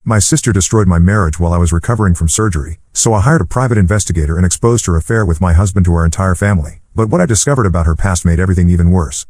My sister destroyed my marriage while I was recovering from surgery, so I hired a private investigator and exposed her affair with my husband to our entire family, but what I discovered about her past made everything even worse.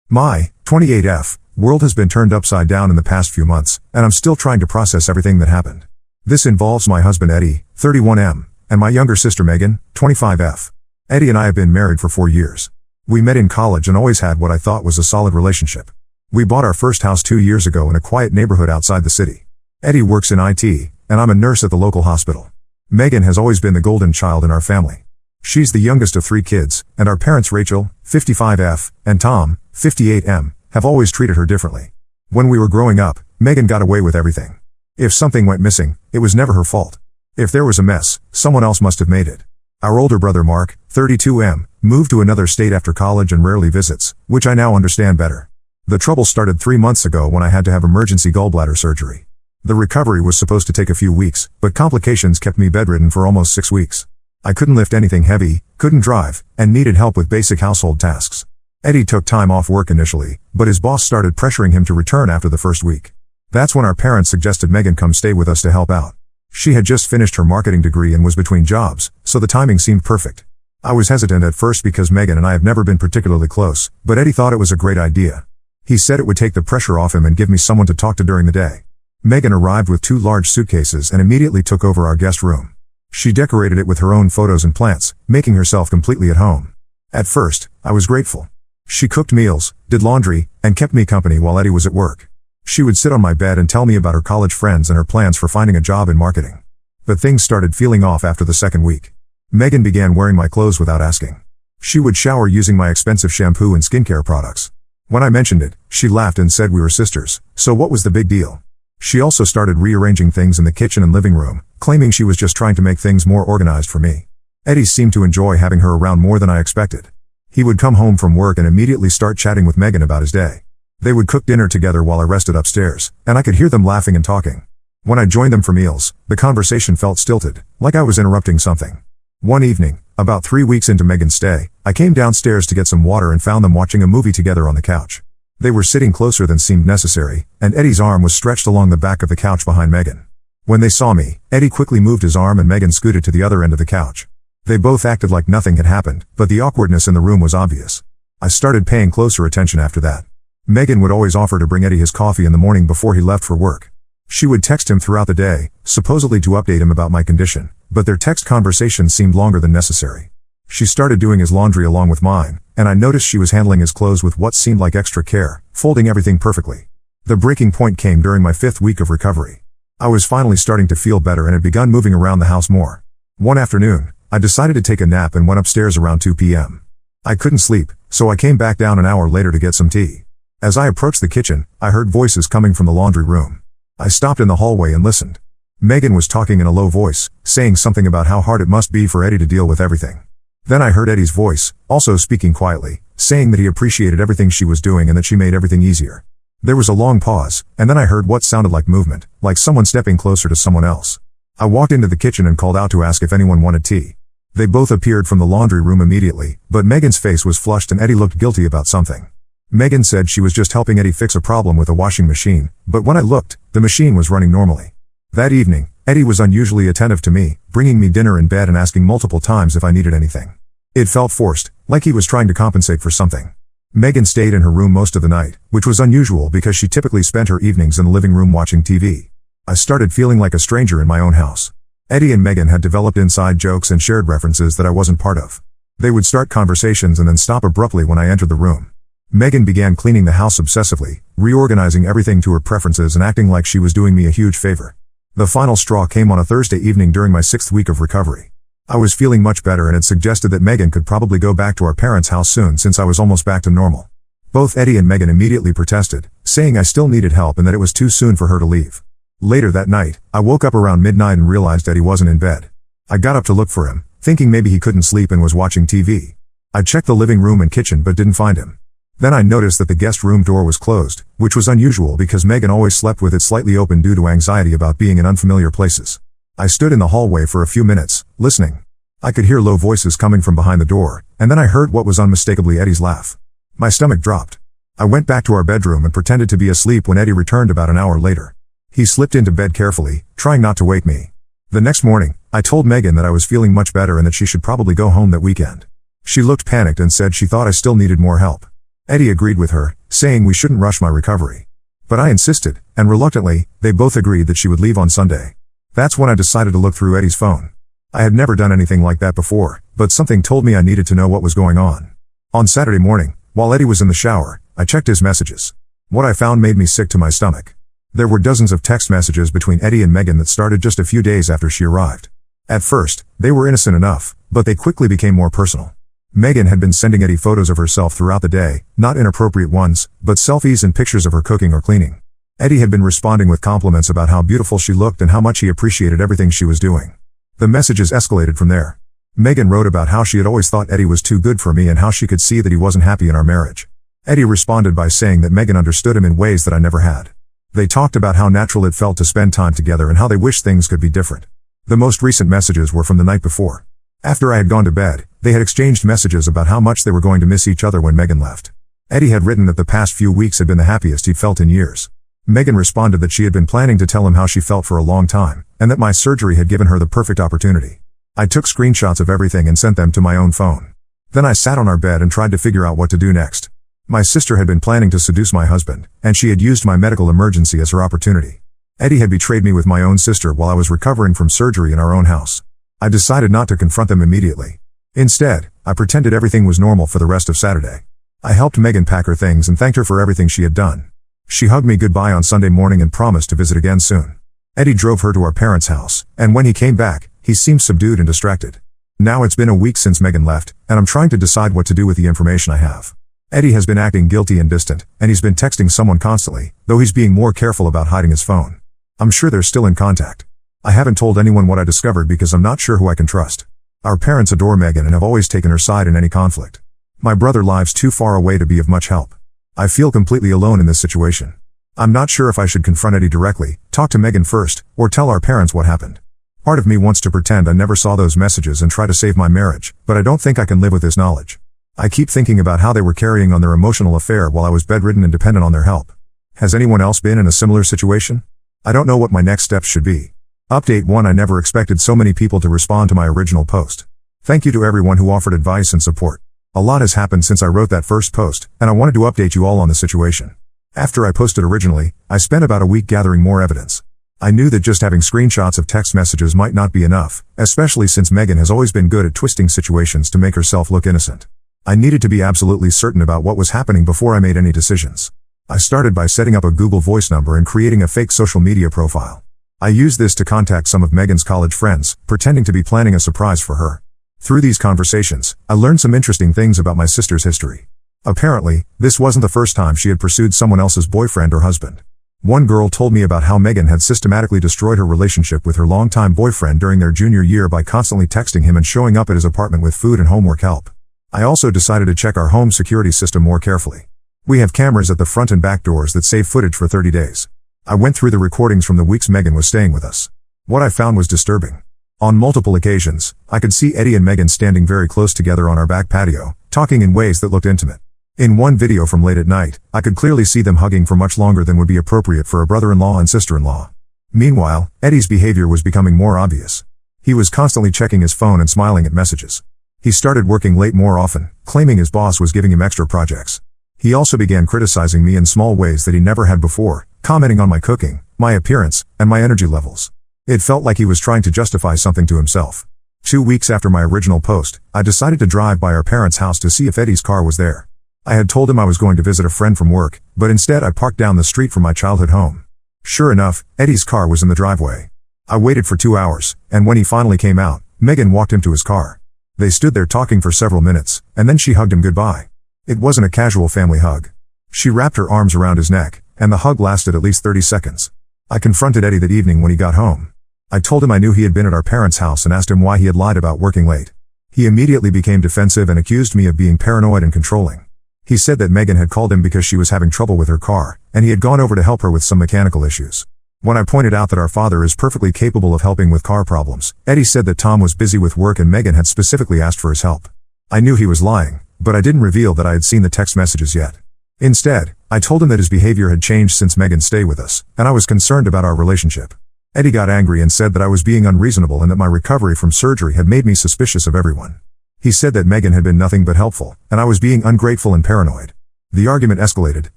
My 28F world has been turned upside down in the past few months, and I'm still trying to process everything that happened. This involves my husband Eddie, 31M, and my younger sister Megan, 25F. Eddie and I have been married for 4 years. We met in college and always had what I thought was a solid relationship. We bought our first house 2 years ago in a quiet neighborhood outside the city. Eddie works in IT, and I'm a nurse at the local hospital. Megan has always been the golden child in our family. She's the youngest of 3 kids, and our parents Rachel, 55F, and Tom, 58M, have always treated her differently. When we were growing up, Megan got away with everything. If something went missing, it was never her fault. If there was a mess, someone else must have made it. Our older brother Mark, 32M, moved to another state after college and rarely visits, which I now understand better. The trouble started 3 months ago when I had to have emergency gallbladder surgery. The recovery was supposed to take a few weeks, but complications kept me bedridden for almost 6 weeks. I couldn't lift anything heavy, couldn't drive, and needed help with basic household tasks. Eddie took time off work initially, but his boss started pressuring him to return after the first week. That's when our parents suggested Megan come stay with us to help out. She had just finished her marketing degree and was between jobs, so the timing seemed perfect. I was hesitant at first because Megan and I have never been particularly close, but Eddie thought it was a great idea. He said it would take the pressure off him and give me someone to talk to during the day. Megan arrived with 2 large suitcases and immediately took over our guest room. She decorated it with her own photos and plants, making herself completely at home. At first, I was grateful. She cooked meals, did laundry, and kept me company while Eddie was at work. She would sit on my bed and tell me about her college friends and her plans for finding a job in marketing. But things started feeling off after the second week. Megan began wearing my clothes without asking. She would shower using my expensive shampoo and skincare products. When I mentioned it, she laughed and said we were sisters, so what was the big deal? She also started rearranging things in the kitchen and living room, claiming she was just trying to make things more organized for me. Eddie seemed to enjoy having her around more than I expected. He would come home from work and immediately start chatting with Megan about his day. They would cook dinner together while I rested upstairs, and I could hear them laughing and talking. When I joined them for meals, the conversation felt stilted, like I was interrupting something. One evening, about 3 weeks into Megan's stay, I came downstairs to get some water and found them watching a movie together on the couch. They were sitting closer than seemed necessary, and Eddie's arm was stretched along the back of the couch behind Megan. When they saw me, Eddie quickly moved his arm and Megan scooted to the other end of the couch. They both acted like nothing had happened, but the awkwardness in the room was obvious. I started paying closer attention after that. Megan would always offer to bring Eddie his coffee in the morning before he left for work. She would text him throughout the day, supposedly to update him about my condition, but their text conversations seemed longer than necessary. She started doing his laundry along with mine, and I noticed she was handling his clothes with what seemed like extra care, folding everything perfectly. The breaking point came during my 5th week of recovery. I was finally starting to feel better and had begun moving around the house more. One afternoon, I decided to take a nap and went upstairs around 2 p.m. I couldn't sleep, so I came back down an hour later to get some tea. As I approached the kitchen, I heard voices coming from the laundry room. I stopped in the hallway and listened. Megan was talking in a low voice, saying something about how hard it must be for Eddie to deal with everything. Then I heard Eddie's voice, also speaking quietly, saying that he appreciated everything she was doing and that she made everything easier. There was a long pause, and then I heard what sounded like movement, like someone stepping closer to someone else. I walked into the kitchen and called out to ask if anyone wanted tea. They both appeared from the laundry room immediately, but Megan's face was flushed and Eddie looked guilty about something. Megan said she was just helping Eddie fix a problem with a washing machine, but when I looked, the machine was running normally. That evening, Eddie was unusually attentive to me, bringing me dinner in bed and asking multiple times if I needed anything. It felt forced, like he was trying to compensate for something. Megan stayed in her room most of the night, which was unusual because she typically spent her evenings in the living room watching TV. I started feeling like a stranger in my own house. Eddie and Megan had developed inside jokes and shared references that I wasn't part of. They would start conversations and then stop abruptly when I entered the room. Megan began cleaning the house obsessively, reorganizing everything to her preferences and acting like she was doing me a huge favor. The final straw came on a Thursday evening during my 6th week of recovery. I was feeling much better and had suggested that Megan could probably go back to our parents' house soon since I was almost back to normal. Both Eddie and Megan immediately protested, saying I still needed help and that it was too soon for her to leave. Later that night, I woke up around midnight and realized Eddie wasn't in bed. I got up to look for him, thinking maybe he couldn't sleep and was watching TV. I checked the living room and kitchen but didn't find him. Then I noticed that the guest room door was closed, which was unusual because Megan always slept with it slightly open due to anxiety about being in unfamiliar places. I stood in the hallway for a few minutes, listening. I could hear low voices coming from behind the door, and then I heard what was unmistakably Eddie's laugh. My stomach dropped. I went back to our bedroom and pretended to be asleep when Eddie returned about an hour later. He slipped into bed carefully, trying not to wake me. The next morning, I told Megan that I was feeling much better and that she should probably go home that weekend. She looked panicked and said she thought I still needed more help. Eddie agreed with her, saying we shouldn't rush my recovery. But I insisted, and reluctantly, they both agreed that she would leave on Sunday. That's when I decided to look through Eddie's phone. I had never done anything like that before, but something told me I needed to know what was going on. On Saturday morning, while Eddie was in the shower, I checked his messages. What I found made me sick to my stomach. There were dozens of text messages between Eddie and Megan that started just a few days after she arrived. At first, they were innocent enough, but they quickly became more personal. Megan had been sending Eddie photos of herself throughout the day, not inappropriate ones, but selfies and pictures of her cooking or cleaning. Eddie had been responding with compliments about how beautiful she looked and how much he appreciated everything she was doing. The messages escalated from there. Megan wrote about how she had always thought Eddie was too good for me and how she could see that he wasn't happy in our marriage. Eddie responded by saying that Megan understood him in ways that I never had. They talked about how natural it felt to spend time together and how they wished things could be different. The most recent messages were from the night before. After I had gone to bed, they had exchanged messages about how much they were going to miss each other when Megan left. Eddie had written that the past few weeks had been the happiest he'd felt in years. Megan responded that she had been planning to tell him how she felt for a long time, and that my surgery had given her the perfect opportunity. I took screenshots of everything and sent them to my own phone. Then I sat on our bed and tried to figure out what to do next. My sister had been planning to seduce my husband, and she had used my medical emergency as her opportunity. Eddie had betrayed me with my own sister while I was recovering from surgery in our own house. I decided not to confront them immediately. Instead, I pretended everything was normal for the rest of Saturday. I helped Megan pack her things and thanked her for everything she had done. She hugged me goodbye on Sunday morning and promised to visit again soon. Eddie drove her to our parents' house, and when he came back, he seemed subdued and distracted. Now it's been a week since Megan left, and I'm trying to decide what to do with the information I have. Eddie has been acting guilty and distant, and he's been texting someone constantly, though he's being more careful about hiding his phone. I'm sure they're still in contact. I haven't told anyone what I discovered because I'm not sure who I can trust. Our parents adore Megan and have always taken her side in any conflict. My brother lives too far away to be of much help. I feel completely alone in this situation. I'm not sure if I should confront Eddie directly, talk to Megan first, or tell our parents what happened. Part of me wants to pretend I never saw those messages and try to save my marriage, but I don't think I can live with this knowledge. I keep thinking about how they were carrying on their emotional affair while I was bedridden and dependent on their help. Has anyone else been in a similar situation? I don't know what my next steps should be. Update 1: I never expected so many people to respond to my original post. Thank you to everyone who offered advice and support. A lot has happened since I wrote that first post, and I wanted to update you all on the situation. After I posted originally, I spent about a week gathering more evidence. I knew that just having screenshots of text messages might not be enough, especially since Megan has always been good at twisting situations to make herself look innocent. I needed to be absolutely certain about what was happening before I made any decisions. I started by setting up a Google Voice number and creating a fake social media profile. I used this to contact some of Megan's college friends, pretending to be planning a surprise for her. Through these conversations, I learned some interesting things about my sister's history. Apparently, this wasn't the first time she had pursued someone else's boyfriend or husband. One girl told me about how Megan had systematically destroyed her relationship with her longtime boyfriend during their junior year by constantly texting him and showing up at his apartment with food and homework help. I also decided to check our home security system more carefully. We have cameras at the front and back doors that save footage for 30 days. I went through the recordings from the weeks Megan was staying with us. What I found was disturbing. On multiple occasions, I could see Eddie and Megan standing very close together on our back patio, talking in ways that looked intimate. In one video from late at night, I could clearly see them hugging for much longer than would be appropriate for a brother-in-law and sister-in-law. Meanwhile, Eddie's behavior was becoming more obvious. He was constantly checking his phone and smiling at messages. He started working late more often, claiming his boss was giving him extra projects. He also began criticizing me in small ways that he never had before, commenting on my cooking, my appearance, and my energy levels. It felt like he was trying to justify something to himself. 2 weeks after my original post, I decided to drive by our parents' house to see if Eddie's car was there. I had told him I was going to visit a friend from work, but instead I parked down the street from my childhood home. Sure enough, Eddie's car was in the driveway. I waited for 2 hours, and when he finally came out, Megan walked him to his car. They stood there talking for several minutes, and then she hugged him goodbye. It wasn't a casual family hug. She wrapped her arms around his neck, and the hug lasted at least 30 seconds. I confronted Eddie that evening when he got home. I told him I knew he had been at our parents' house and asked him why he had lied about working late. He immediately became defensive and accused me of being paranoid and controlling. He said that Megan had called him because she was having trouble with her car, and he had gone over to help her with some mechanical issues. When I pointed out that our father is perfectly capable of helping with car problems, Eddie said that Tom was busy with work and Megan had specifically asked for his help. I knew he was lying, but I didn't reveal that I had seen the text messages yet. Instead, I told him that his behavior had changed since Megan's stay with us, and I was concerned about our relationship. Eddie got angry and said that I was being unreasonable and that my recovery from surgery had made me suspicious of everyone. He said that Megan had been nothing but helpful, and I was being ungrateful and paranoid. The argument escalated,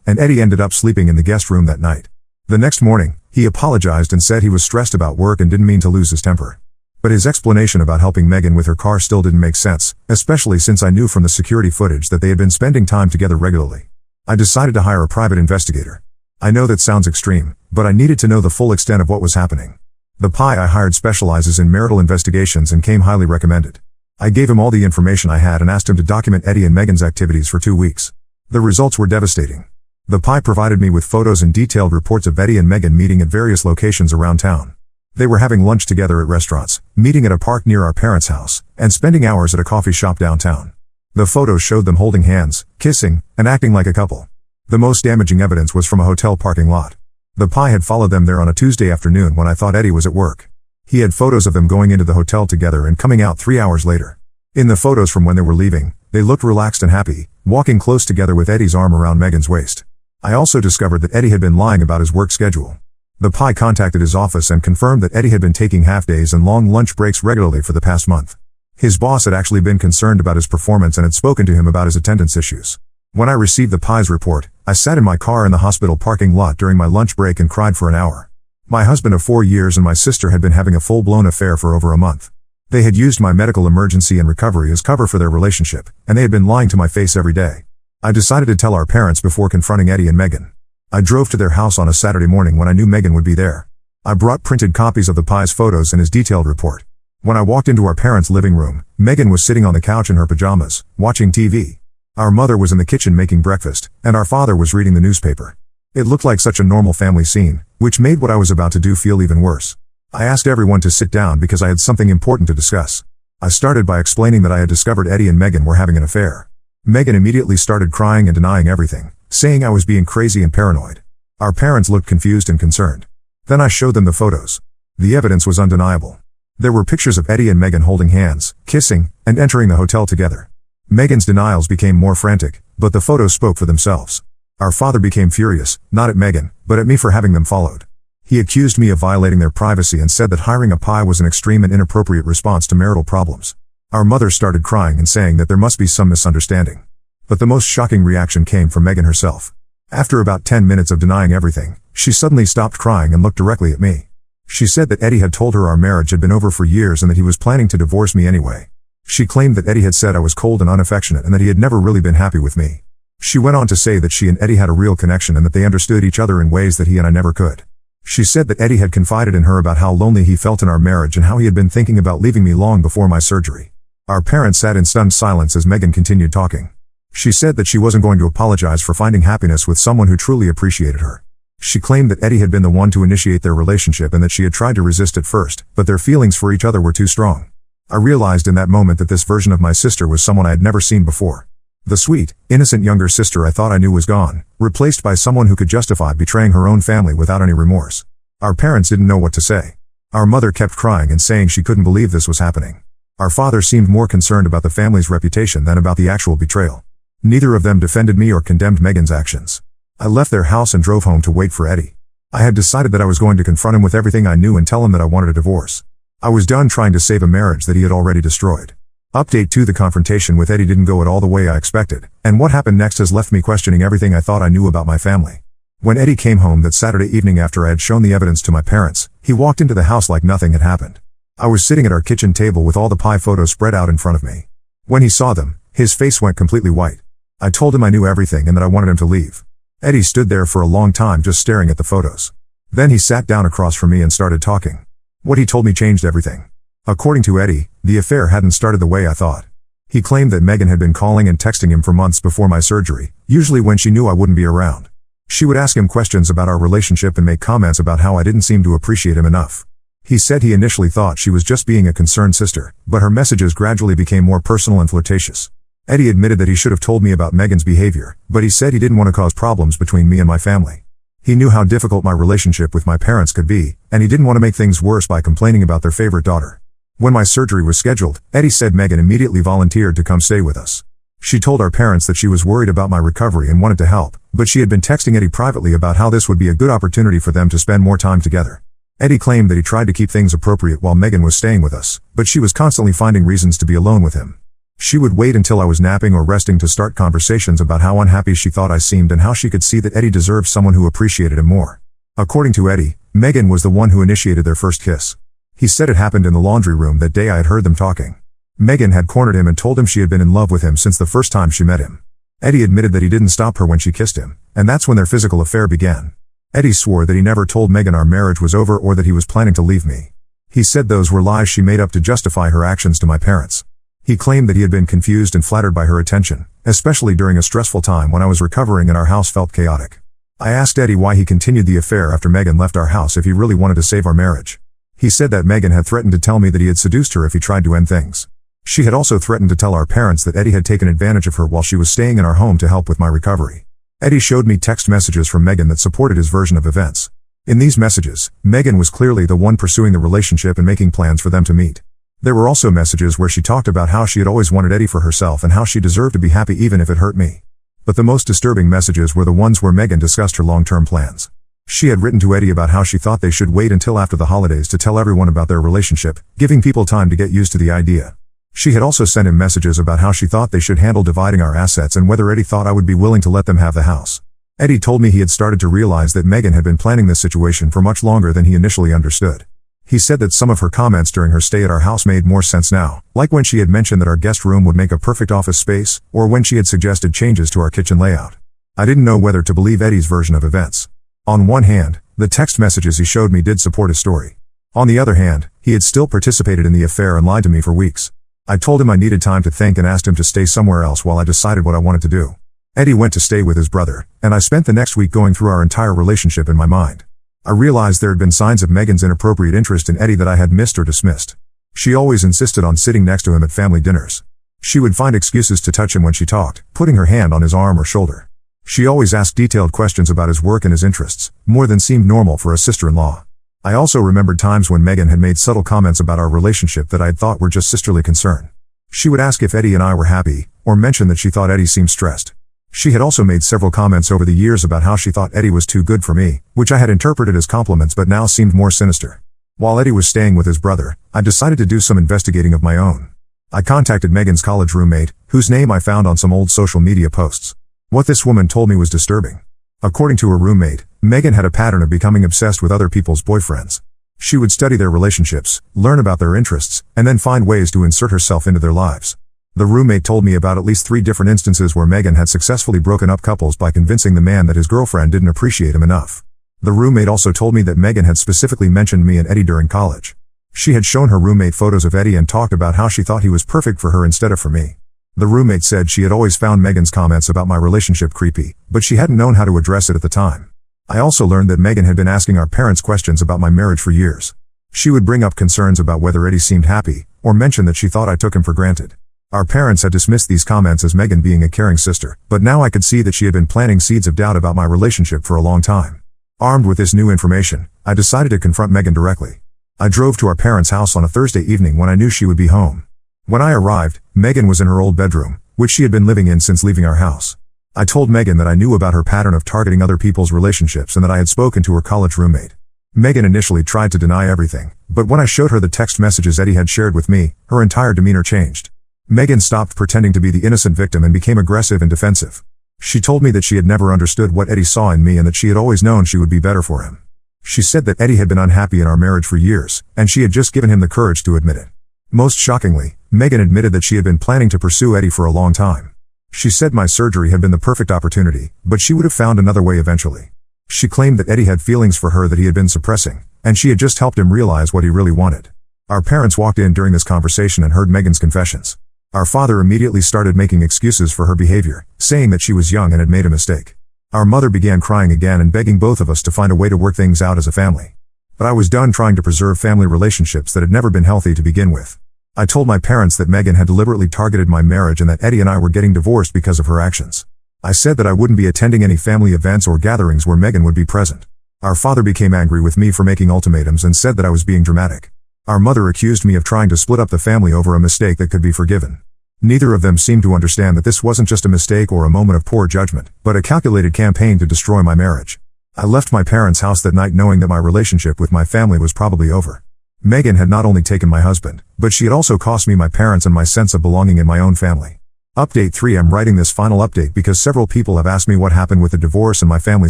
and Eddie ended up sleeping in the guest room that night. The next morning, he apologized and said he was stressed about work and didn't mean to lose his temper. But his explanation about helping Megan with her car still didn't make sense, especially since I knew from the security footage that they had been spending time together regularly. I decided to hire a private investigator. I know that sounds extreme, but I needed to know the full extent of what was happening. The PI I hired specializes in marital investigations and came highly recommended. I gave him all the information I had and asked him to document Eddie and Megan's activities for 2 weeks. The results were devastating. The PI provided me with photos and detailed reports of Eddie and Megan meeting at various locations around town. They were having lunch together at restaurants, meeting at a park near our parents' house, and spending hours at a coffee shop downtown. The photos showed them holding hands, kissing, and acting like a couple. The most damaging evidence was from a hotel parking lot. The PI had followed them there on a Tuesday afternoon when I thought Eddie was at work. He had photos of them going into the hotel together and coming out 3 hours later. In the photos from when they were leaving, they looked relaxed and happy, walking close together with Eddie's arm around Megan's waist. I also discovered that Eddie had been lying about his work schedule. The PI contacted his office and confirmed that Eddie had been taking half-days and long lunch breaks regularly for the past month. His boss had actually been concerned about his performance and had spoken to him about his attendance issues. When I received the PI's report, I sat in my car in the hospital parking lot during my lunch break and cried for an hour. My husband of 4 years and my sister had been having a full-blown affair for over a month. They had used my medical emergency and recovery as cover for their relationship, and they had been lying to my face every day. I decided to tell our parents before confronting Eddie and Megan. I drove to their house on a Saturday morning when I knew Megan would be there. I brought printed copies of the PI's photos and his detailed report. When I walked into our parents' living room, Megan was sitting on the couch in her pajamas, watching TV. Our mother was in the kitchen making breakfast, and our father was reading the newspaper. It looked like such a normal family scene, which made what I was about to do feel even worse. I asked everyone to sit down because I had something important to discuss. I started by explaining that I had discovered Eddie and Megan were having an affair. Megan immediately started crying and denying everything, saying I was being crazy and paranoid. Our parents looked confused and concerned. Then I showed them the photos. The evidence was undeniable. There were pictures of Eddie and Megan holding hands, kissing, and entering the hotel together. Megan's denials became more frantic, but the photos spoke for themselves. Our father became furious, not at Megan, but at me for having them followed. He accused me of violating their privacy and said that hiring a PI was an extreme and inappropriate response to marital problems. Our mother started crying and saying that there must be some misunderstanding. But the most shocking reaction came from Megan herself. After about 10 minutes of denying everything, she suddenly stopped crying and looked directly at me. She said that Eddie had told her our marriage had been over for years and that he was planning to divorce me anyway. She claimed that Eddie had said I was cold and unaffectionate and that he had never really been happy with me. She went on to say that she and Eddie had a real connection and that they understood each other in ways that he and I never could. She said that Eddie had confided in her about how lonely he felt in our marriage and how he had been thinking about leaving me long before my surgery. Our parents sat in stunned silence as Megan continued talking. She said that she wasn't going to apologize for finding happiness with someone who truly appreciated her. She claimed that Eddie had been the one to initiate their relationship and that she had tried to resist at first, but their feelings for each other were too strong. I realized in that moment that this version of my sister was someone I had never seen before. The sweet, innocent younger sister I thought I knew was gone, replaced by someone who could justify betraying her own family without any remorse. Our parents didn't know what to say. Our mother kept crying and saying she couldn't believe this was happening. Our father seemed more concerned about the family's reputation than about the actual betrayal. Neither of them defended me or condemned Megan's actions. I left their house and drove home to wait for Eddie. I had decided that I was going to confront him with everything I knew and tell him that I wanted a divorce. I was done trying to save a marriage that he had already destroyed. Update 2: The confrontation with Eddie didn't go at all the way I expected, and what happened next has left me questioning everything I thought I knew about my family. When Eddie came home that Saturday evening after I had shown the evidence to my parents, he walked into the house like nothing had happened. I was sitting at our kitchen table with all the PI photos spread out in front of me. When he saw them, his face went completely white. I told him I knew everything and that I wanted him to leave. Eddie stood there for a long time just staring at the photos. Then he sat down across from me and started talking. What he told me changed everything. According to Eddie, the affair hadn't started the way I thought. He claimed that Megan had been calling and texting him for months before my surgery, usually when she knew I wouldn't be around. She would ask him questions about our relationship and make comments about how I didn't seem to appreciate him enough. He said he initially thought she was just being a concerned sister, but her messages gradually became more personal and flirtatious. Eddie admitted that he should have told me about Megan's behavior, but he said he didn't want to cause problems between me and my family. He knew how difficult my relationship with my parents could be, and he didn't want to make things worse by complaining about their favorite daughter. When my surgery was scheduled, Eddie said Megan immediately volunteered to come stay with us. She told our parents that she was worried about my recovery and wanted to help, but she had been texting Eddie privately about how this would be a good opportunity for them to spend more time together. Eddie claimed that he tried to keep things appropriate while Megan was staying with us, but she was constantly finding reasons to be alone with him. She would wait until I was napping or resting to start conversations about how unhappy she thought I seemed and how she could see that Eddie deserved someone who appreciated him more. According to Eddie, Megan was the one who initiated their first kiss. He said it happened in the laundry room that day I had heard them talking. Megan had cornered him and told him she had been in love with him since the first time she met him. Eddie admitted that he didn't stop her when she kissed him, and that's when their physical affair began. Eddie swore that he never told Megan our marriage was over or that he was planning to leave me. He said those were lies she made up to justify her actions to my parents. He claimed that he had been confused and flattered by her attention, especially during a stressful time when I was recovering and our house felt chaotic. I asked Eddie why he continued the affair after Megan left our house if he really wanted to save our marriage. He said that Megan had threatened to tell me that he had seduced her if he tried to end things. She had also threatened to tell our parents that Eddie had taken advantage of her while she was staying in our home to help with my recovery. Eddie showed me text messages from Megan that supported his version of events. In these messages, Megan was clearly the one pursuing the relationship and making plans for them to meet. There were also messages where she talked about how she had always wanted Eddie for herself and how she deserved to be happy even if it hurt me. But the most disturbing messages were the ones where Megan discussed her long-term plans. She had written to Eddie about how she thought they should wait until after the holidays to tell everyone about their relationship, giving people time to get used to the idea. She had also sent him messages about how she thought they should handle dividing our assets and whether Eddie thought I would be willing to let them have the house. Eddie told me he had started to realize that Megan had been planning this situation for much longer than he initially understood. He said that some of her comments during her stay at our house made more sense now, like when she had mentioned that our guest room would make a perfect office space, or when she had suggested changes to our kitchen layout. I didn't know whether to believe Eddie's version of events. On one hand, the text messages he showed me did support his story. On the other hand, he had still participated in the affair and lied to me for weeks. I told him I needed time to think and asked him to stay somewhere else while I decided what I wanted to do. Eddie went to stay with his brother, and I spent the next week going through our entire relationship in my mind. I realized there had been signs of Megan's inappropriate interest in Eddie that I had missed or dismissed. She always insisted on sitting next to him at family dinners. She would find excuses to touch him when she talked, putting her hand on his arm or shoulder. She always asked detailed questions about his work and his interests, more than seemed normal for a sister-in-law. I also remembered times when Megan had made subtle comments about our relationship that I had thought were just sisterly concern. She would ask if Eddie and I were happy, or mention that she thought Eddie seemed stressed. She had also made several comments over the years about how she thought Eddie was too good for me, which I had interpreted as compliments but now seemed more sinister. While Eddie was staying with his brother, I decided to do some investigating of my own. I contacted Megan's college roommate, whose name I found on some old social media posts. What this woman told me was disturbing. According to her roommate, Megan had a pattern of becoming obsessed with other people's boyfriends. She would study their relationships, learn about their interests, and then find ways to insert herself into their lives. The roommate told me about at least 3 different instances where Megan had successfully broken up couples by convincing the man that his girlfriend didn't appreciate him enough. The roommate also told me that Megan had specifically mentioned me and Eddie during college. She had shown her roommate photos of Eddie and talked about how she thought he was perfect for her instead of for me. The roommate said she had always found Megan's comments about my relationship creepy, but she hadn't known how to address it at the time. I also learned that Megan had been asking our parents questions about my marriage for years. She would bring up concerns about whether Eddie seemed happy, or mention that she thought I took him for granted. Our parents had dismissed these comments as Megan being a caring sister, but now I could see that she had been planting seeds of doubt about my relationship for a long time. Armed with this new information, I decided to confront Megan directly. I drove to our parents' house on a Thursday evening when I knew she would be home. When I arrived, Megan was in her old bedroom, which she had been living in since leaving our house. I told Megan that I knew about her pattern of targeting other people's relationships and that I had spoken to her college roommate. Megan initially tried to deny everything, but when I showed her the text messages Eddie had shared with me, her entire demeanor changed. Megan stopped pretending to be the innocent victim and became aggressive and defensive. She told me that she had never understood what Eddie saw in me and that she had always known she would be better for him. She said that Eddie had been unhappy in our marriage for years, and she had just given him the courage to admit it. Most shockingly, Megan admitted that she had been planning to pursue Eddie for a long time. She said my surgery had been the perfect opportunity, but she would have found another way eventually. She claimed that Eddie had feelings for her that he had been suppressing, and she had just helped him realize what he really wanted. Our parents walked in during this conversation and heard Megan's confessions. Our father immediately started making excuses for her behavior, saying that she was young and had made a mistake. Our mother began crying again and begging both of us to find a way to work things out as a family. But I was done trying to preserve family relationships that had never been healthy to begin with. I told my parents that Megan had deliberately targeted my marriage and that Eddie and I were getting divorced because of her actions. I said that I wouldn't be attending any family events or gatherings where Megan would be present. Our father became angry with me for making ultimatums and said that I was being dramatic. Our mother accused me of trying to split up the family over a mistake that could be forgiven. Neither of them seemed to understand that this wasn't just a mistake or a moment of poor judgment, but a calculated campaign to destroy my marriage. I left my parents' house that night knowing that my relationship with my family was probably over. Megan had not only taken my husband, but she had also cost me my parents and my sense of belonging in my own family. Update 3: I'm writing this final update because several people have asked me what happened with the divorce and my family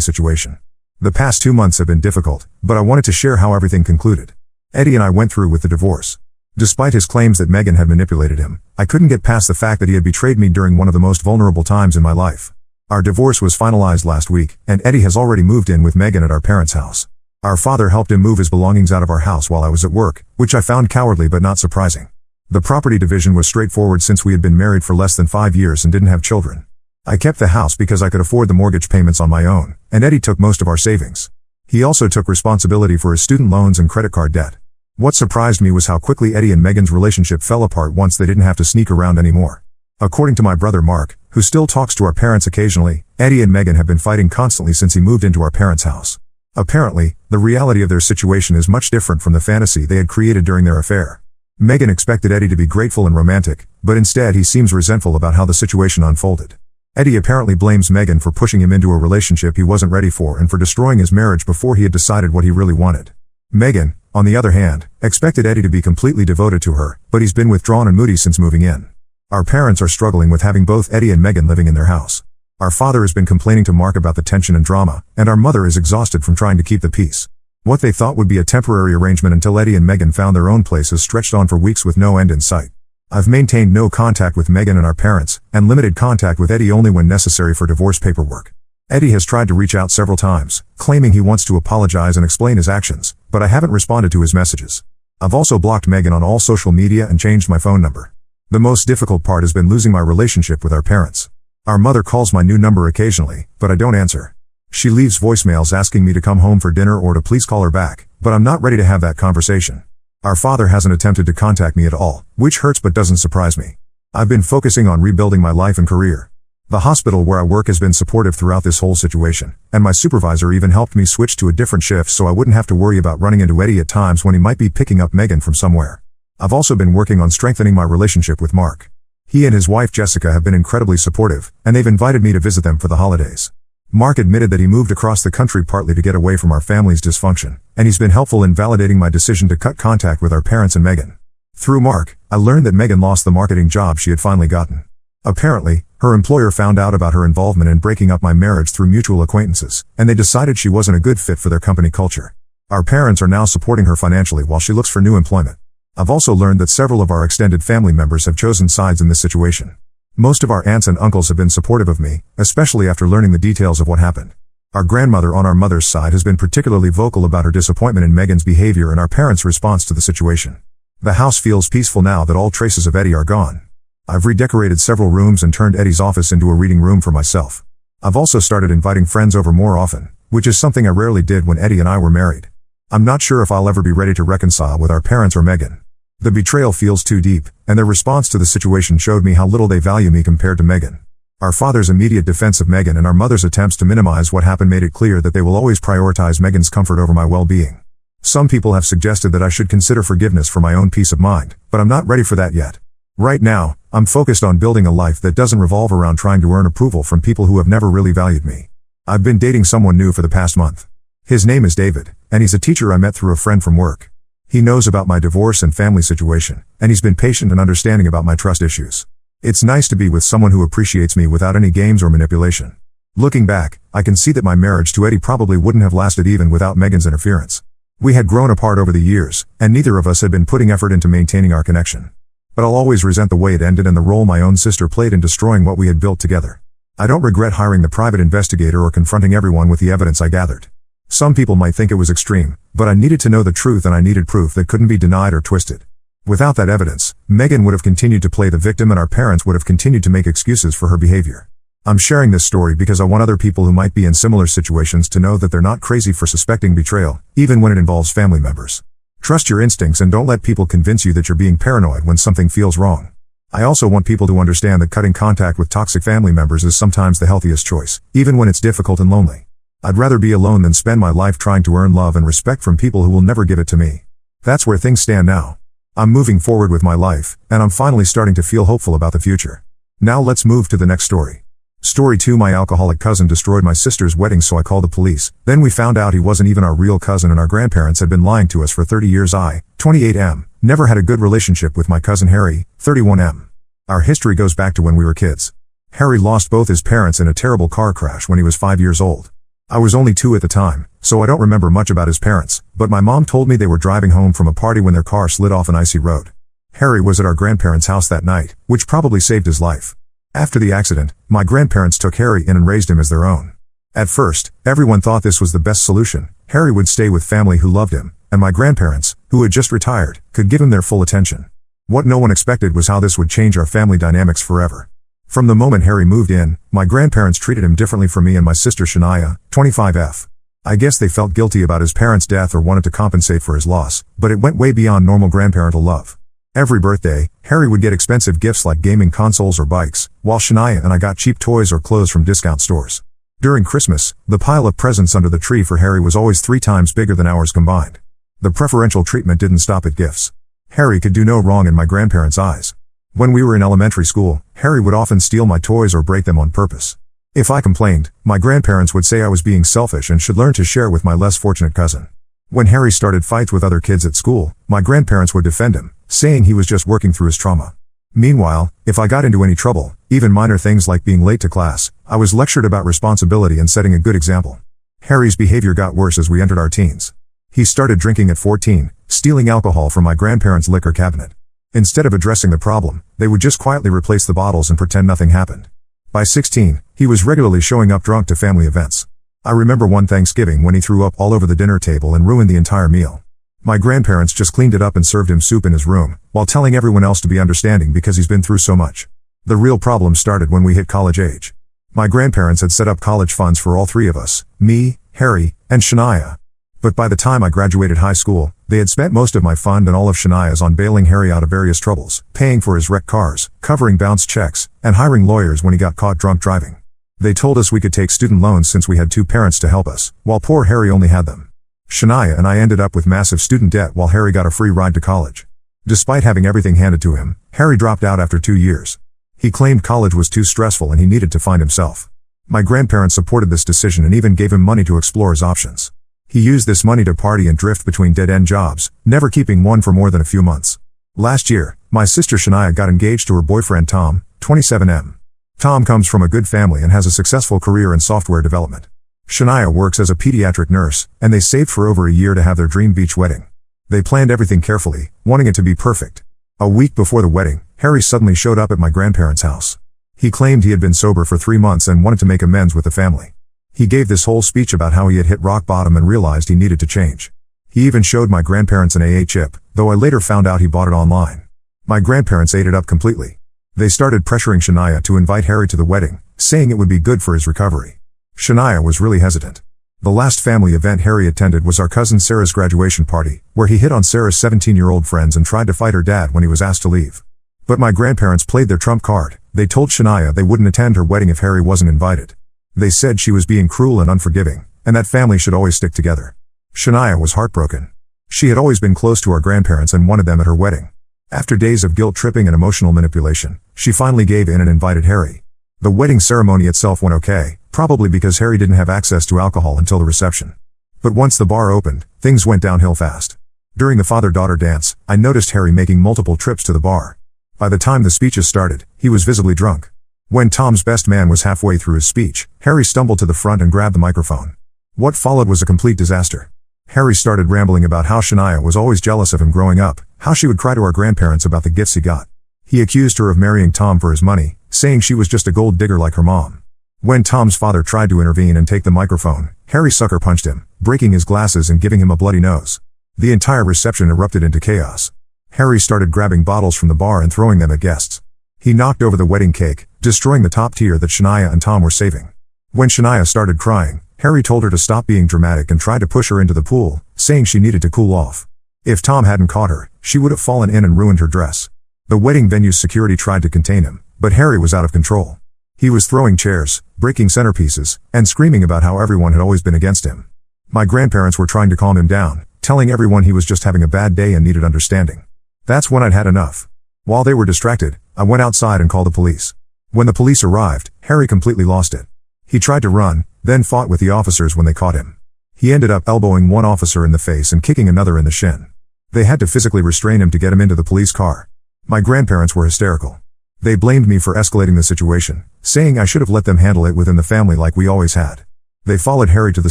situation. The past 2 months have been difficult, but I wanted to share how everything concluded. Eddie and I went through with the divorce. Despite his claims that Megan had manipulated him, I couldn't get past the fact that he had betrayed me during one of the most vulnerable times in my life. Our divorce was finalized last week, and Eddie has already moved in with Megan at our parents' house. Our father helped him move his belongings out of our house while I was at work, which I found cowardly but not surprising. The property division was straightforward since we had been married for less than 5 years and didn't have children. I kept the house because I could afford the mortgage payments on my own, and Eddie took most of our savings. He also took responsibility for his student loans and credit card debt. What surprised me was how quickly Eddie and Megan's relationship fell apart once they didn't have to sneak around anymore. According to my brother Mark, who still talks to our parents occasionally, Eddie and Megan have been fighting constantly since he moved into our parents' house. Apparently, the reality of their situation is much different from the fantasy they had created during their affair. Megan expected Eddie to be grateful and romantic, but instead he seems resentful about how the situation unfolded. Eddie apparently blames Megan for pushing him into a relationship he wasn't ready for and for destroying his marriage before he had decided what he really wanted. Megan, on the other hand, expected Eddie to be completely devoted to her, but he's been withdrawn and moody since moving in. Our parents are struggling with having both Eddie and Megan living in their house. Our father has been complaining to Mark about the tension and drama, and our mother is exhausted from trying to keep the peace. What they thought would be a temporary arrangement until Eddie and Megan found their own place has stretched on for weeks with no end in sight. I've maintained no contact with Megan and our parents, and limited contact with Eddie only when necessary for divorce paperwork. Eddie has tried to reach out several times, claiming he wants to apologize and explain his actions, but I haven't responded to his messages. I've also blocked Megan on all social media and changed my phone number. The most difficult part has been losing my relationship with our parents. Our mother calls my new number occasionally, but I don't answer. She leaves voicemails asking me to come home for dinner or to please call her back, but I'm not ready to have that conversation. Our father hasn't attempted to contact me at all, which hurts but doesn't surprise me. I've been focusing on rebuilding my life and career. The hospital where I work has been supportive throughout this whole situation, and my supervisor even helped me switch to a different shift so I wouldn't have to worry about running into Eddie at times when he might be picking up Megan from somewhere. I've also been working on strengthening my relationship with Mark. He and his wife Jessica have been incredibly supportive, and they've invited me to visit them for the holidays. Mark admitted that he moved across the country partly to get away from our family's dysfunction, and he's been helpful in validating my decision to cut contact with our parents and Megan. Through Mark, I learned that Megan lost the marketing job she had finally gotten. Apparently, her employer found out about her involvement in breaking up my marriage through mutual acquaintances, and they decided she wasn't a good fit for their company culture. Our parents are now supporting her financially while she looks for new employment. I've also learned that several of our extended family members have chosen sides in this situation. Most of our aunts and uncles have been supportive of me, especially after learning the details of what happened. Our grandmother on our mother's side has been particularly vocal about her disappointment in Megan's behavior and our parents' response to the situation. The house feels peaceful now that all traces of Eddie are gone. I've redecorated several rooms and turned Eddie's office into a reading room for myself. I've also started inviting friends over more often, which is something I rarely did when Eddie and I were married. I'm not sure if I'll ever be ready to reconcile with our parents or Megan. The betrayal feels too deep, and their response to the situation showed me how little they value me compared to Megan. Our father's immediate defense of Megan and our mother's attempts to minimize what happened made it clear that they will always prioritize Megan's comfort over my well-being. Some people have suggested that I should consider forgiveness for my own peace of mind, but I'm not ready for that yet. Right now, I'm focused on building a life that doesn't revolve around trying to earn approval from people who have never really valued me. I've been dating someone new for the past month. His name is David, and he's a teacher I met through a friend from work. He knows about my divorce and family situation, and he's been patient and understanding about my trust issues. It's nice to be with someone who appreciates me without any games or manipulation. Looking back, I can see that my marriage to Eddie probably wouldn't have lasted even without Megan's interference. We had grown apart over the years, and neither of us had been putting effort into maintaining our connection. But I'll always resent the way it ended and the role my own sister played in destroying what we had built together. I don't regret hiring the private investigator or confronting everyone with the evidence I gathered. Some people might think it was extreme, but I needed to know the truth and I needed proof that couldn't be denied or twisted. Without that evidence, Megan would have continued to play the victim and our parents would have continued to make excuses for her behavior. I'm sharing this story because I want other people who might be in similar situations to know that they're not crazy for suspecting betrayal, even when it involves family members. Trust your instincts and don't let people convince you that you're being paranoid when something feels wrong. I also want people to understand that cutting contact with toxic family members is sometimes the healthiest choice, even when it's difficult and lonely. I'd rather be alone than spend my life trying to earn love and respect from people who will never give it to me. That's where things stand now. I'm moving forward with my life, and I'm finally starting to feel hopeful about the future. Now let's move to the next story. Story 2. My alcoholic cousin destroyed my sister's wedding, so I called the police. Then we found out he wasn't even our real cousin and our grandparents had been lying to us for 30 years. I, 28M, never had a good relationship with my cousin Harry, 31M. Our history goes back to when we were kids. Harry lost both his parents in a terrible car crash when he was 5 years old. I was only 2 at the time, so I don't remember much about his parents, but my mom told me they were driving home from a party when their car slid off an icy road. Harry was at our grandparents' house that night, which probably saved his life. After the accident, my grandparents took Harry in and raised him as their own. At first, everyone thought this was the best solution. Harry would stay with family who loved him, and my grandparents, who had just retired, could give him their full attention. What no one expected was how this would change our family dynamics forever. From the moment Harry moved in, my grandparents treated him differently from me and my sister Shania, 25F. I guess they felt guilty about his parents' death or wanted to compensate for his loss, but it went way beyond normal grandparental love. Every birthday, Harry would get expensive gifts like gaming consoles or bikes, while Shania and I got cheap toys or clothes from discount stores. During Christmas, the pile of presents under the tree for Harry was always 3 times bigger than ours combined. The preferential treatment didn't stop at gifts. Harry could do no wrong in my grandparents' eyes. When we were in elementary school, Harry would often steal my toys or break them on purpose. If I complained, my grandparents would say I was being selfish and should learn to share with my less fortunate cousin. When Harry started fights with other kids at school, my grandparents would defend him, saying he was just working through his trauma. Meanwhile, if I got into any trouble, even minor things like being late to class, I was lectured about responsibility and setting a good example. Harry's behavior got worse as we entered our teens. He started drinking at 14, stealing alcohol from my grandparents' liquor cabinet. Instead of addressing the problem, they would just quietly replace the bottles and pretend nothing happened. By 16, he was regularly showing up drunk to family events. I remember one Thanksgiving when he threw up all over the dinner table and ruined the entire meal. My grandparents just cleaned it up and served him soup in his room, while telling everyone else to be understanding because he's been through so much. The real problem started when we hit college age. My grandparents had set up college funds for all 3 of us, me, Harry, and Shania. But by the time I graduated high school, they had spent most of my fund and all of Shania's on bailing Harry out of various troubles, paying for his wrecked cars, covering bounced checks, and hiring lawyers when he got caught drunk driving. They told us we could take student loans since we had 2 parents to help us, while poor Harry only had them. Shania and I ended up with massive student debt while Harry got a free ride to college. Despite having everything handed to him, Harry dropped out after 2 years. He claimed college was too stressful and he needed to find himself. My grandparents supported this decision and even gave him money to explore his options. He used this money to party and drift between dead-end jobs, never keeping one for more than a few months. Last year, my sister Shania got engaged to her boyfriend Tom, 27M. Tom comes from a good family and has a successful career in software development. Shania works as a pediatric nurse, and they saved for over a year to have their dream beach wedding. They planned everything carefully, wanting it to be perfect. A week before the wedding, Harry suddenly showed up at my grandparents' house. He claimed he had been sober for 3 months and wanted to make amends with the family. He gave this whole speech about how he had hit rock bottom and realized he needed to change. He even showed my grandparents an AA chip, though I later found out he bought it online. My grandparents ate it up completely. They started pressuring Shania to invite Harry to the wedding, saying it would be good for his recovery. Shania was really hesitant. The last family event Harry attended was our cousin Sarah's graduation party, where he hit on Sarah's 17-year-old friends and tried to fight her dad when he was asked to leave. But my grandparents played their trump card. They told Shania they wouldn't attend her wedding if Harry wasn't invited. They said she was being cruel and unforgiving, and that family should always stick together. Shania was heartbroken. She had always been close to our grandparents and wanted them at her wedding. After days of guilt tripping and emotional manipulation, she finally gave in and invited Harry. The wedding ceremony itself went okay, probably because Harry didn't have access to alcohol until the reception. But once the bar opened, things went downhill fast. During the father-daughter dance, I noticed Harry making multiple trips to the bar. By the time the speeches started, he was visibly drunk. When Tom's best man was halfway through his speech, Harry stumbled to the front and grabbed the microphone. What followed was a complete disaster. Harry started rambling about how Shania was always jealous of him growing up, how she would cry to our grandparents about the gifts he got. He accused her of marrying Tom for his money, saying she was just a gold digger like her mom. When Tom's father tried to intervene and take the microphone, Harry sucker punched him, breaking his glasses and giving him a bloody nose. The entire reception erupted into chaos. Harry started grabbing bottles from the bar and throwing them at guests. He knocked over the wedding cake, destroying the top tier that Shania and Tom were saving. When Shania started crying, Harry told her to stop being dramatic and tried to push her into the pool, saying she needed to cool off. If Tom hadn't caught her, she would have fallen in and ruined her dress. The wedding venue's security tried to contain him, but Harry was out of control. He was throwing chairs, breaking centerpieces, and screaming about how everyone had always been against him. My grandparents were trying to calm him down, telling everyone he was just having a bad day and needed understanding. That's when I'd had enough. While they were distracted, I went outside and called the police. When the police arrived, Harry completely lost it. He tried to run, then fought with the officers when they caught him. He ended up elbowing one officer in the face and kicking another in the shin. They had to physically restrain him to get him into the police car. My grandparents were hysterical. They blamed me for escalating the situation, saying I should have let them handle it within the family like we always had. They followed Harry to the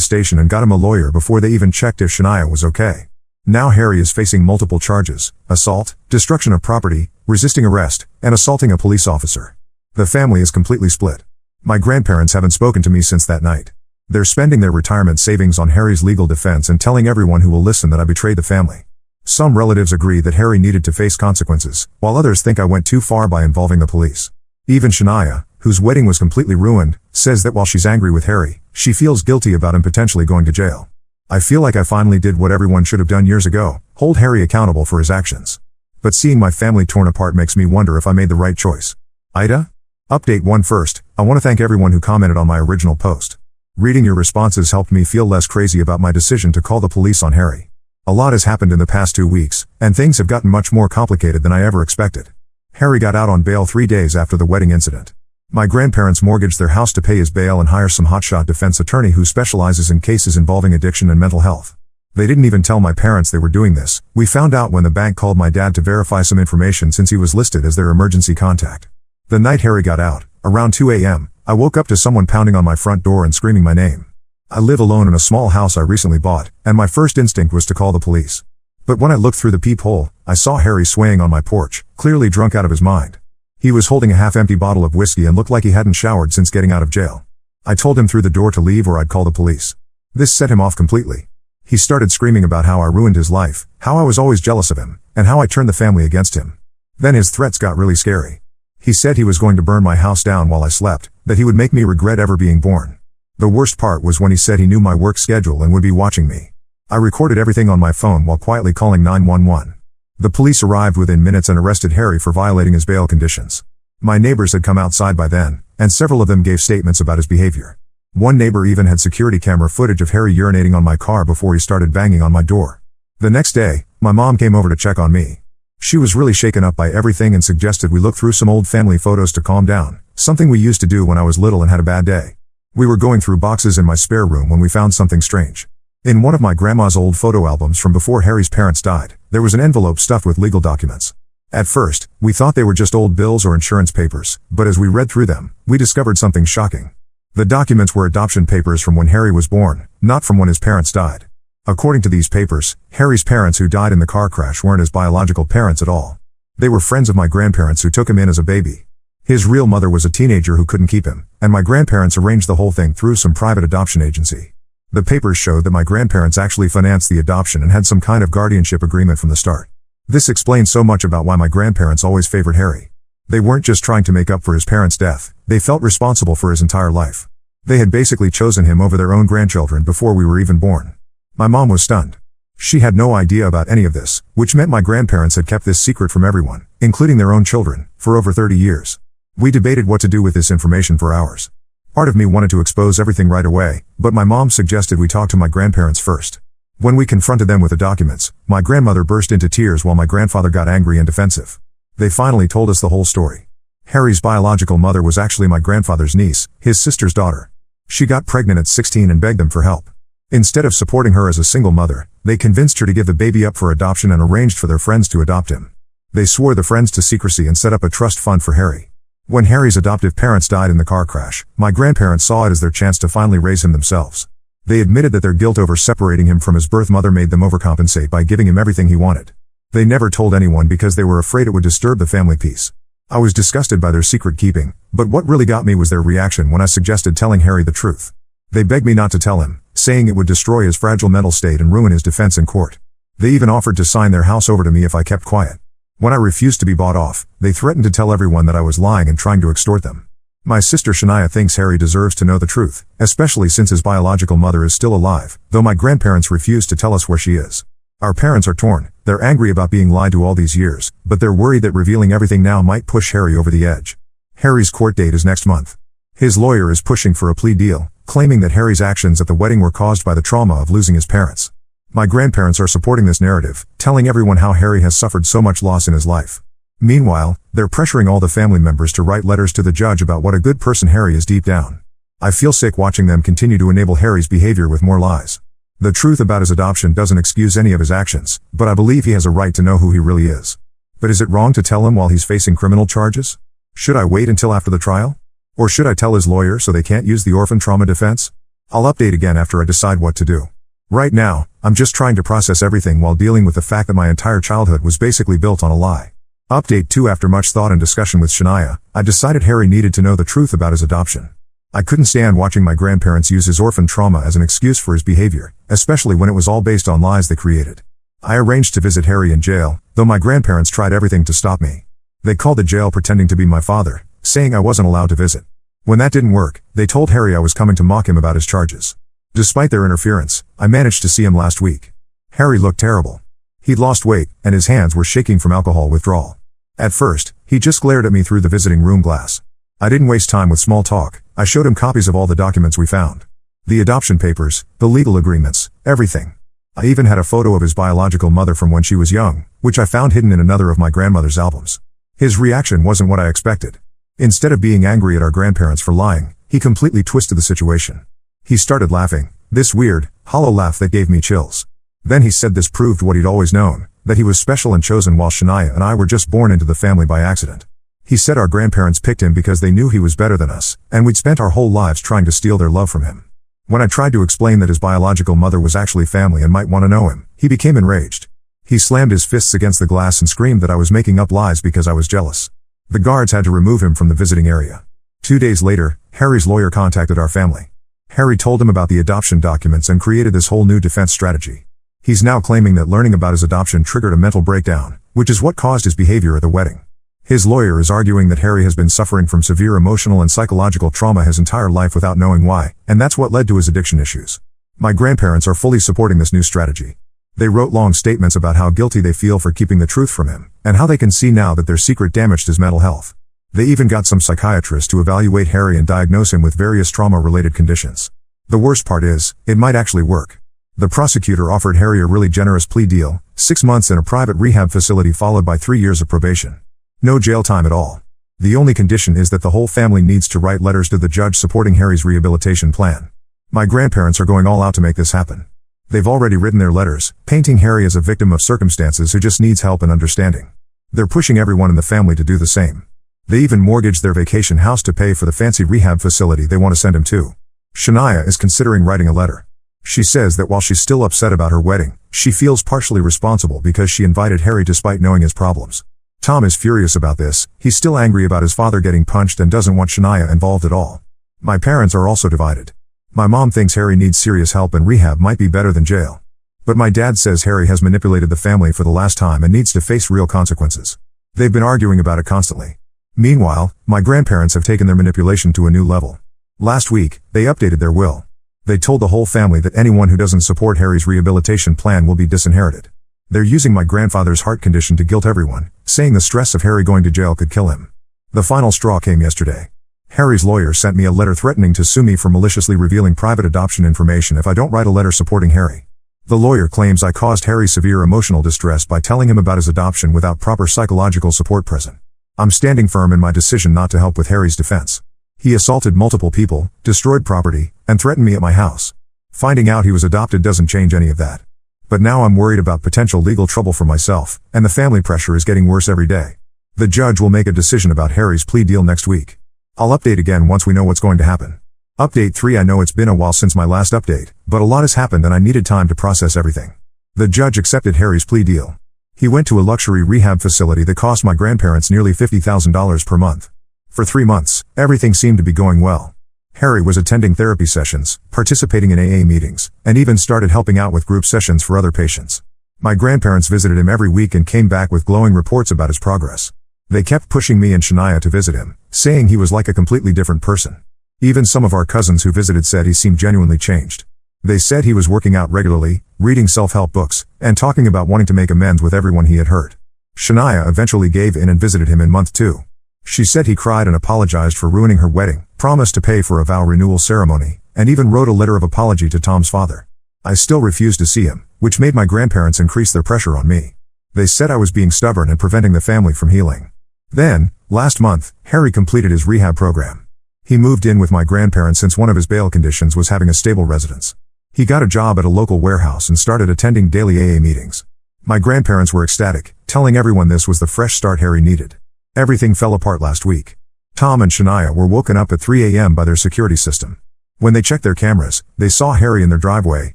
station and got him a lawyer before they even checked if Shania was okay. Now Harry is facing multiple charges: assault, destruction of property, resisting arrest, and assaulting a police officer. The family is completely split. My grandparents haven't spoken to me since that night. They're spending their retirement savings on Harry's legal defense and telling everyone who will listen that I betrayed the family. Some relatives agree that Harry needed to face consequences, while others think I went too far by involving the police. Even Shania, whose wedding was completely ruined, says that while she's angry with Harry, she feels guilty about him potentially going to jail. I feel like I finally did what everyone should have done years ago: hold Harry accountable for his actions. But seeing my family torn apart makes me wonder if I made the right choice. Ida? Update 1 first, I want to thank everyone who commented on my original post. Reading your responses helped me feel less crazy about my decision to call the police on Harry. A lot has happened in the past 2 weeks, and things have gotten much more complicated than I ever expected. Harry got out on bail 3 days after the wedding incident. My grandparents mortgaged their house to pay his bail and hire some hotshot defense attorney who specializes in cases involving addiction and mental health. They didn't even tell my parents they were doing this. We found out when the bank called my dad to verify some information since he was listed as their emergency contact. The night Harry got out, around 2 a.m., I woke up to someone pounding on my front door and screaming my name. I live alone in a small house I recently bought, and my first instinct was to call the police. But when I looked through the peephole, I saw Harry swaying on my porch, clearly drunk out of his mind. He was holding a half-empty bottle of whiskey and looked like he hadn't showered since getting out of jail. I told him through the door to leave or I'd call the police. This set him off completely. He started screaming about how I ruined his life, how I was always jealous of him, and how I turned the family against him. Then his threats got really scary. He said he was going to burn my house down while I slept, that he would make me regret ever being born. The worst part was when he said he knew my work schedule and would be watching me. I recorded everything on my phone while quietly calling 911. The police arrived within minutes and arrested Harry for violating his bail conditions. My neighbors had come outside by then, and several of them gave statements about his behavior. One neighbor even had security camera footage of Harry urinating on my car before he started banging on my door. The next day, my mom came over to check on me. She was really shaken up by everything and suggested we look through some old family photos to calm down, something we used to do when I was little and had a bad day. We were going through boxes in my spare room when we found something strange. In one of my grandma's old photo albums from before Harry's parents died, there was an envelope stuffed with legal documents. At first, we thought they were just old bills or insurance papers, but as we read through them, we discovered something shocking. The documents were adoption papers from when Harry was born, not from when his parents died. According to these papers, Harry's parents who died in the car crash weren't his biological parents at all. They were friends of my grandparents who took him in as a baby. His real mother was a teenager who couldn't keep him, and my grandparents arranged the whole thing through some private adoption agency. The papers showed that my grandparents actually financed the adoption and had some kind of guardianship agreement from the start. This explains so much about why my grandparents always favored Harry. They weren't just trying to make up for his parents' death, they felt responsible for his entire life. They had basically chosen him over their own grandchildren before we were even born. My mom was stunned. She had no idea about any of this, which meant my grandparents had kept this secret from everyone, including their own children, for over 30 years. We debated what to do with this information for hours. Part of me wanted to expose everything right away, but my mom suggested we talk to my grandparents first. When we confronted them with the documents, my grandmother burst into tears while my grandfather got angry and defensive. They finally told us the whole story. Harry's biological mother was actually my grandfather's niece, his sister's daughter. She got pregnant at 16 and begged them for help. Instead of supporting her as a single mother, they convinced her to give the baby up for adoption and arranged for their friends to adopt him. They swore the friends to secrecy and set up a trust fund for Harry. When Harry's adoptive parents died in the car crash, my grandparents saw it as their chance to finally raise him themselves. They admitted that their guilt over separating him from his birth mother made them overcompensate by giving him everything he wanted. They never told anyone because they were afraid it would disturb the family peace. I was disgusted by their secret keeping, but what really got me was their reaction when I suggested telling Harry the truth. They begged me not to tell him, saying it would destroy his fragile mental state and ruin his defense in court. They even offered to sign their house over to me if I kept quiet. When I refused to be bought off, they threatened to tell everyone that I was lying and trying to extort them. My sister Shania thinks Harry deserves to know the truth, especially since his biological mother is still alive, though my grandparents refuse to tell us where she is. Our parents are torn. They're angry about being lied to all these years, but they're worried that revealing everything now might push Harry over the edge. Harry's court date is next month. His lawyer is pushing for a plea deal, claiming that Harry's actions at the wedding were caused by the trauma of losing his parents. My grandparents are supporting this narrative, telling everyone how Harry has suffered so much loss in his life. Meanwhile, they're pressuring all the family members to write letters to the judge about what a good person Harry is deep down. I feel sick watching them continue to enable Harry's behavior with more lies. The truth about his adoption doesn't excuse any of his actions, but I believe he has a right to know who he really is. But is it wrong to tell him while he's facing criminal charges? Should I wait until after the trial? Or should I tell his lawyer so they can't use the orphan trauma defense? I'll update again after I decide what to do. Right now, I'm just trying to process everything while dealing with the fact that my entire childhood was basically built on a lie. Update 2. After much thought and discussion with Shania, I decided Harry needed to know the truth about his adoption. I couldn't stand watching my grandparents use his orphan trauma as an excuse for his behavior, especially when it was all based on lies they created. I arranged to visit Harry in jail, though my grandparents tried everything to stop me. They called the jail pretending to be my father, saying I wasn't allowed to visit. When that didn't work, they told Harry I was coming to mock him about his charges. Despite their interference, I managed to see him last week. Harry looked terrible. He'd lost weight, and his hands were shaking from alcohol withdrawal. At first, he just glared at me through the visiting room glass. I didn't waste time with small talk. I showed him copies of all the documents we found. The adoption papers, the legal agreements, everything. I even had a photo of his biological mother from when she was young, which I found hidden in another of my grandmother's albums. His reaction wasn't what I expected. Instead of being angry at our grandparents for lying, he completely twisted the situation. He started laughing, this weird, hollow laugh that gave me chills. Then he said this proved what he'd always known, that he was special and chosen while Shania and I were just born into the family by accident. He said our grandparents picked him because they knew he was better than us, and we'd spent our whole lives trying to steal their love from him. When I tried to explain that his biological mother was actually family and might want to know him, he became enraged. He slammed his fists against the glass and screamed that I was making up lies because I was jealous. The guards had to remove him from the visiting area. 2 days later, Harry's lawyer contacted our family. Harry told him about the adoption documents and created this whole new defense strategy. He's now claiming that learning about his adoption triggered a mental breakdown, which is what caused his behavior at the wedding. His lawyer is arguing that Harry has been suffering from severe emotional and psychological trauma his entire life without knowing why, and that's what led to his addiction issues. My grandparents are fully supporting this new strategy. They wrote long statements about how guilty they feel for keeping the truth from him, and how they can see now that their secret damaged his mental health. They even got some psychiatrists to evaluate Harry and diagnose him with various trauma-related conditions. The worst part is, it might actually work. The prosecutor offered Harry a really generous plea deal, 6 months in a private rehab facility followed by 3 years of probation. No jail time at all. The only condition is that the whole family needs to write letters to the judge supporting Harry's rehabilitation plan. My grandparents are going all out to make this happen. They've already written their letters, painting Harry as a victim of circumstances who just needs help and understanding. They're pushing everyone in the family to do the same. They even mortgaged their vacation house to pay for the fancy rehab facility they want to send him to. Shania is considering writing a letter. She says that while she's still upset about her wedding, she feels partially responsible because she invited Harry despite knowing his problems. Tom is furious about this. He's still angry about his father getting punched and doesn't want Shania involved at all. My parents are also divided. My mom thinks Harry needs serious help and rehab might be better than jail. But my dad says Harry has manipulated the family for the last time and needs to face real consequences. They've been arguing about it constantly. Meanwhile, my grandparents have taken their manipulation to a new level. Last week, they updated their will. They told the whole family that anyone who doesn't support Harry's rehabilitation plan will be disinherited. They're using my grandfather's heart condition to guilt everyone, saying the stress of Harry going to jail could kill him. The final straw came yesterday. Harry's lawyer sent me a letter threatening to sue me for maliciously revealing private adoption information if I don't write a letter supporting Harry. The lawyer claims I caused Harry severe emotional distress by telling him about his adoption without proper psychological support present. I'm standing firm in my decision not to help with Harry's defense. He assaulted multiple people, destroyed property, and threatened me at my house. Finding out he was adopted doesn't change any of that. But now I'm worried about potential legal trouble for myself, and the family pressure is getting worse every day. The judge will make a decision about Harry's plea deal next week. I'll update again once we know what's going to happen. Update 3. I know it's been a while since my last update, but a lot has happened and I needed time to process everything. The judge accepted Harry's plea deal. He went to a luxury rehab facility that cost my grandparents nearly $50,000 per month. For 3 months, everything seemed to be going well. Harry was attending therapy sessions, participating in AA meetings, and even started helping out with group sessions for other patients. My grandparents visited him every week and came back with glowing reports about his progress. They kept pushing me and Shania to visit him, saying he was like a completely different person. Even some of our cousins who visited said he seemed genuinely changed. They said he was working out regularly, reading self-help books, and talking about wanting to make amends with everyone he had hurt. Shania eventually gave in and visited him in month 2. She said he cried and apologized for ruining her wedding, promised to pay for a vow renewal ceremony, and even wrote a letter of apology to Tom's father. I still refused to see him, which made my grandparents increase their pressure on me. They said I was being stubborn and preventing the family from healing. Then, last month, Harry completed his rehab program. He moved in with my grandparents since one of his bail conditions was having a stable residence. He got a job at a local warehouse and started attending daily AA meetings. My grandparents were ecstatic, telling everyone this was the fresh start Harry needed. Everything fell apart last week. Tom and Shania were woken up at 3 a.m. by their security system. When they checked their cameras, they saw Harry in their driveway,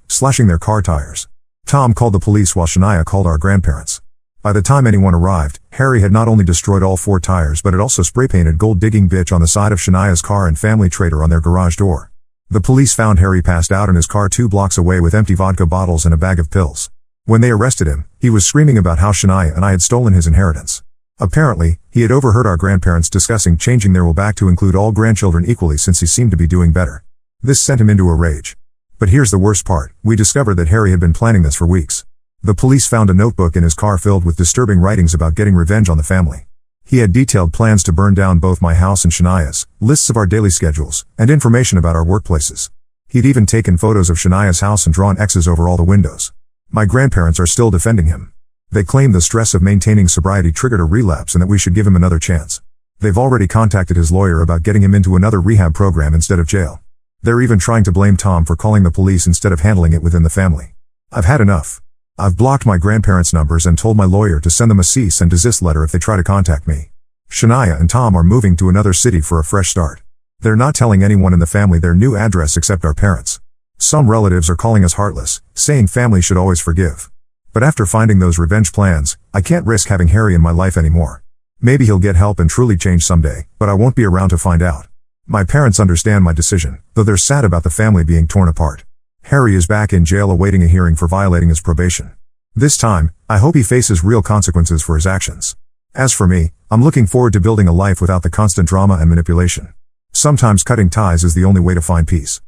slashing their car tires. Tom called the police while Shania called our grandparents. By the time anyone arrived, Harry had not only destroyed all 4 tires but had also spray-painted "Gold Digging Bitch" on the side of Shania's car and "Family Traitor" on their garage door. The police found Harry passed out in his car 2 blocks away with empty vodka bottles and a bag of pills. When they arrested him, he was screaming about how Shania and I had stolen his inheritance. Apparently, he had overheard our grandparents discussing changing their will back to include all grandchildren equally since he seemed to be doing better. This sent him into a rage. But here's the worst part, we discovered that Harry had been planning this for weeks. The police found a notebook in his car filled with disturbing writings about getting revenge on the family. He had detailed plans to burn down both my house and Shania's, lists of our daily schedules, and information about our workplaces. He'd even taken photos of Shania's house and drawn X's over all the windows. My grandparents are still defending him. They claim the stress of maintaining sobriety triggered a relapse and that we should give him another chance. They've already contacted his lawyer about getting him into another rehab program instead of jail. They're even trying to blame Tom for calling the police instead of handling it within the family. I've had enough. I've blocked my grandparents' numbers and told my lawyer to send them a cease and desist letter if they try to contact me. Shania and Tom are moving to another city for a fresh start. They're not telling anyone in the family their new address except our parents. Some relatives are calling us heartless, saying family should always forgive. But after finding those revenge plans, I can't risk having Harry in my life anymore. Maybe he'll get help and truly change someday, but I won't be around to find out. My parents understand my decision, though they're sad about the family being torn apart. Harry is back in jail awaiting a hearing for violating his probation. This time, I hope he faces real consequences for his actions. As for me, I'm looking forward to building a life without the constant drama and manipulation. Sometimes cutting ties is the only way to find peace.